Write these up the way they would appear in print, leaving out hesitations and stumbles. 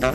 Hey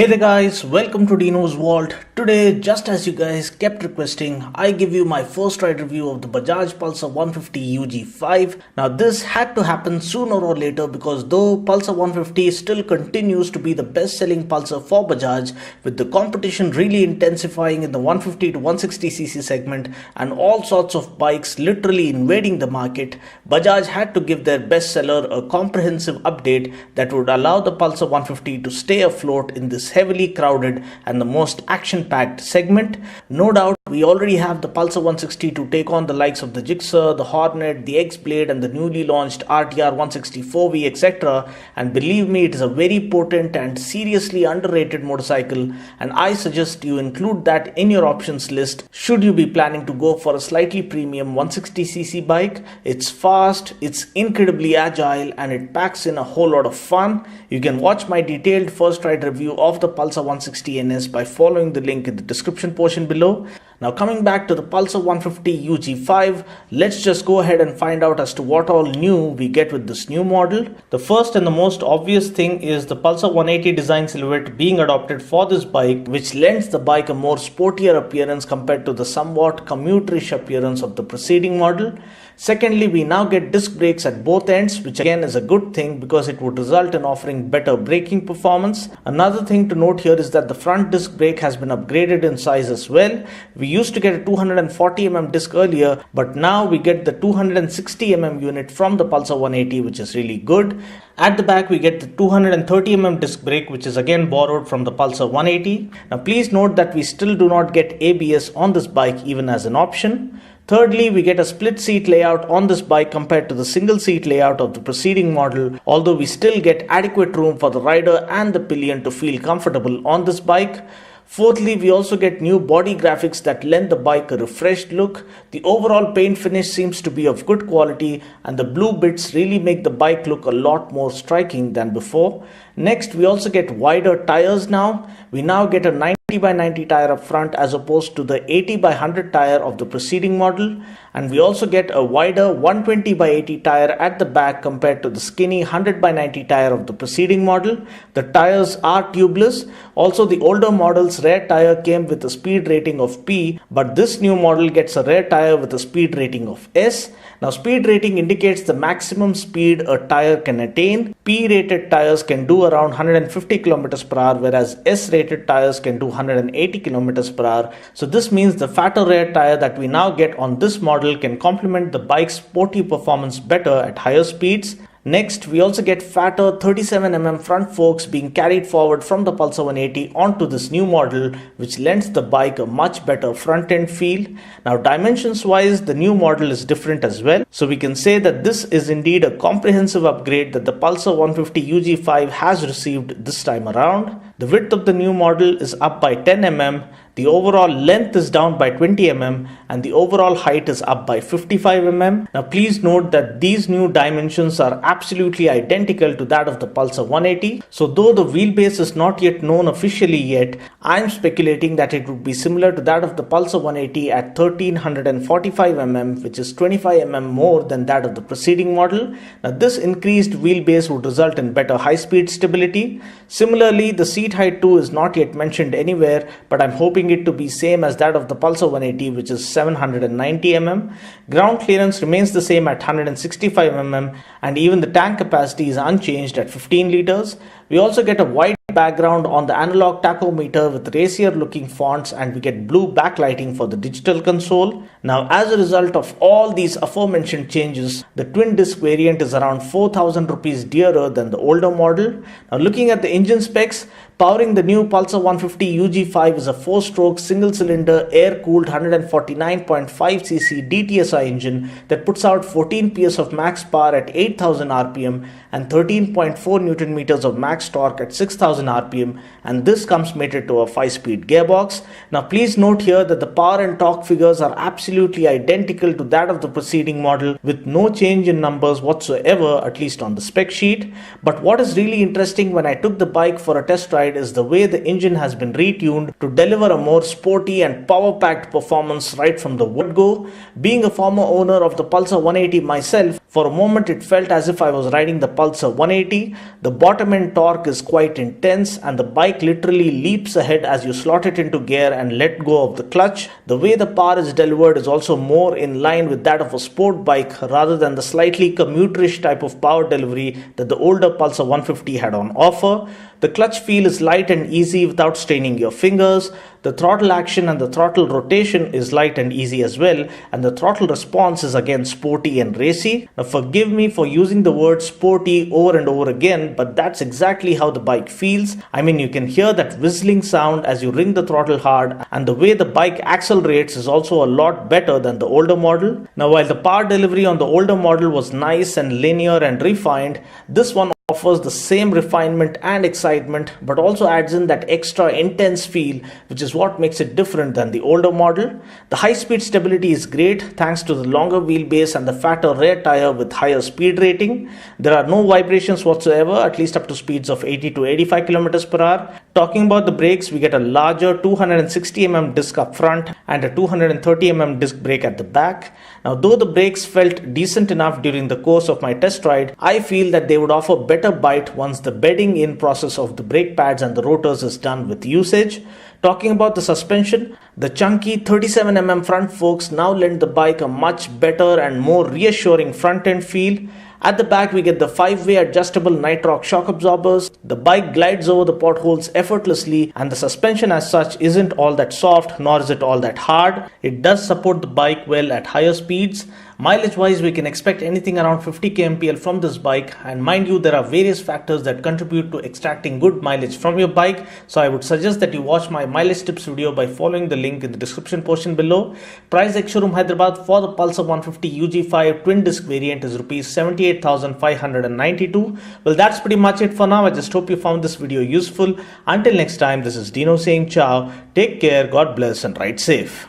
there guys, welcome to Dino's Vault. Today, just as you guys kept requesting, I give you my first ride review of the Bajaj Pulsar 150 UG5. Now this had to happen sooner or later because though Pulsar 150 still continues to be the best selling Pulsar for Bajaj, with the competition really intensifying in the 150 to 160cc segment and all sorts of bikes literally invading the market, Bajaj had to give their bestseller a comprehensive update that would allow the Pulsar 150 to stay afloat in this heavily crowded and the most action-packed segment. No doubt, we already have the Pulsar 160 to take on the likes of the Gixxer, the Hornet, the X-Blade and the newly launched RTR 164V, etc. And believe me, it is a very potent and seriously underrated motorcycle, and I suggest you include that in your options list should you be planning to go for a slightly premium 160cc bike. It's fast, it's incredibly agile, and it packs in a whole lot of fun. You can watch my detailed first ride review of the Pulsar 160 NS by following the link in the description portion below. Now coming back to the Pulsar 150 UG5, let's just go ahead and find out as to what all new we get with this new model. The first and the most obvious thing is the Pulsar 180 design silhouette being adopted for this bike, which lends the bike a more sportier appearance compared to the somewhat commuterish appearance of the preceding model. Secondly, we now get disc brakes at both ends, which again is a good thing because it would result in offering better braking performance. Another thing to note here is that the front disc brake has been upgraded in size as well. We used to get a 240mm disc earlier, but now we get the 260mm unit from the Pulsar 180, which is really good. At the back, we get the 230mm disc brake, which is again borrowed from the Pulsar 180. Now please note that we still do not get ABS on this bike even as an option. Thirdly, we get a split seat layout on this bike compared to the single seat layout of the preceding model, although we still get adequate room for the rider and the pillion to feel comfortable on this bike. Fourthly, we also get new body graphics that lend the bike a refreshed look. The overall paint finish seems to be of good quality, and the blue bits really make the bike look a lot more striking than before. Next, we also get wider tires now. We now get a 90x90 tire up front as opposed to the 80x100 tire of the preceding model, and we also get a wider 120x80 tire at the back compared to the skinny 100x90 tire of the preceding model. The tires are tubeless. Also, the older model's rear tire came with a speed rating of P, but this new model gets a rear tire with a speed rating of S. Now, speed rating indicates the maximum speed a tire can attain. P-rated tires can do around 150 km per hour, whereas S-rated tires can do 180 km per hour. So this means the fatter rear tire that we now get on this model can complement the bike's sporty performance better at higher speeds. Next, we also get fatter 37mm front forks being carried forward from the Pulsar 180 onto this new model, which lends the bike a much better front end feel. Now, dimensions wise, the new model is different as well. So we can say that this is indeed a comprehensive upgrade that the Pulsar 150 UG5 has received this time around. The width of the new model is up by 10mm. The overall length is down by 20mm and the overall height is up by 55mm. Now please note that these new dimensions are absolutely identical to that of the Pulsar 180. So though the wheelbase is not yet known officially yet, I am speculating that it would be similar to that of the Pulsar 180 at 1345mm, which is 25mm more than that of the preceding model. Now this increased wheelbase would result in better high-speed stability. Similarly, the seat height too is not yet mentioned anywhere, but I'm hoping it to be same as that of the Pulsar 180, which is 790mm. Ground clearance remains the same at 165mm, and even the tank capacity is unchanged at 15 liters. We also get a wide background on the analog tachometer with racier looking fonts, and we get blue backlighting for the digital console. Now, as a result of all these aforementioned changes, the twin disc variant is around 4,000 rupees dearer than the older model. Now, looking at the engine specs, powering the new Pulsar 150 UG5 is a 4-stroke single-cylinder air-cooled 149.5cc DTSI engine that puts out 14 PS of max power at 8,000 RPM and 13.4 Nm of max max torque at 6000 rpm, and this comes mated to a 5-speed gearbox. Now please note here that the power and torque figures are absolutely identical to that of the preceding model, with no change in numbers whatsoever, at least on the spec sheet. But what is really interesting when I took the bike for a test ride is the way the engine has been retuned to deliver a more sporty and power-packed performance right from the word go. Being a former owner of the Pulsar 180 myself, for a moment it felt as if I was riding the Pulsar 180. The bottom end torque is quite intense and the bike literally leaps ahead as you slot it into gear and let go of the clutch. The way the power is delivered is also more in line with that of a sport bike rather than the slightly commuterish type of power delivery that the older Pulsar 150 had on offer. The clutch feel is light and easy without straining your fingers. The throttle action and the throttle rotation is light and easy as well, and the throttle response is again sporty and racy. Now forgive me for using the word sporty over and over again, but that's exactly how the bike feels. I mean, you can hear that whistling sound as you ring the throttle hard, and the way the bike accelerates is also a lot better than the older model. Now while the power delivery on the older model was nice and linear and refined, this one offers the same refinement and excitement, but also adds in that extra intense feel, which is what makes it different than the older model. The high-speed stability is great thanks to the longer wheelbase and the fatter rear tire with higher speed rating. There are no vibrations whatsoever, at least up to speeds of 80 to 85 km per hour. Talking about the brakes, we get a larger 260mm disc up front and a 230mm disc brake at the back. Now, though the brakes felt decent enough during the course of my test ride, I feel that they would offer better bite once the bedding in process of the brake pads and the rotors is done with usage. Talking about the suspension, the chunky 37mm front forks now lend the bike a much better and more reassuring front end feel. At the back, we get the 5-way adjustable Nitrox shock absorbers. The bike glides over the potholes effortlessly, and the suspension as such isn't all that soft, nor is it all that hard. It does support the bike well at higher speeds. Mileage wise, we can expect anything around 50 kmpl from this bike, and mind you, there are various factors that contribute to extracting good mileage from your bike, so I would suggest that you watch my mileage tips video by following the link in the description portion below. Price ex-showroom Hyderabad for the Pulsar 150 UG5 twin disc variant is Rs 78,592. Well, that's pretty much it for now. I just hope you found this video useful. Until next time, this is Dino saying ciao, take care, God bless, and ride safe.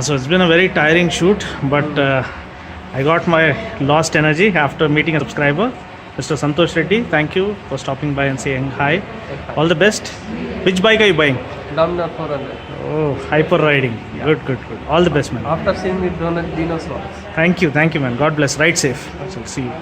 So it's been a very tiring shoot, but I got my lost energy after meeting a subscriber, Mr. Santosh Reddy. Thank you for stopping by and saying hi. All the best. Which bike are you buying? Dominar 400. Oh, hyper riding. Yeah. Good. All the best, man. After seeing it, Dino's vlogs. Thank you, man. God bless. Ride safe. So see you.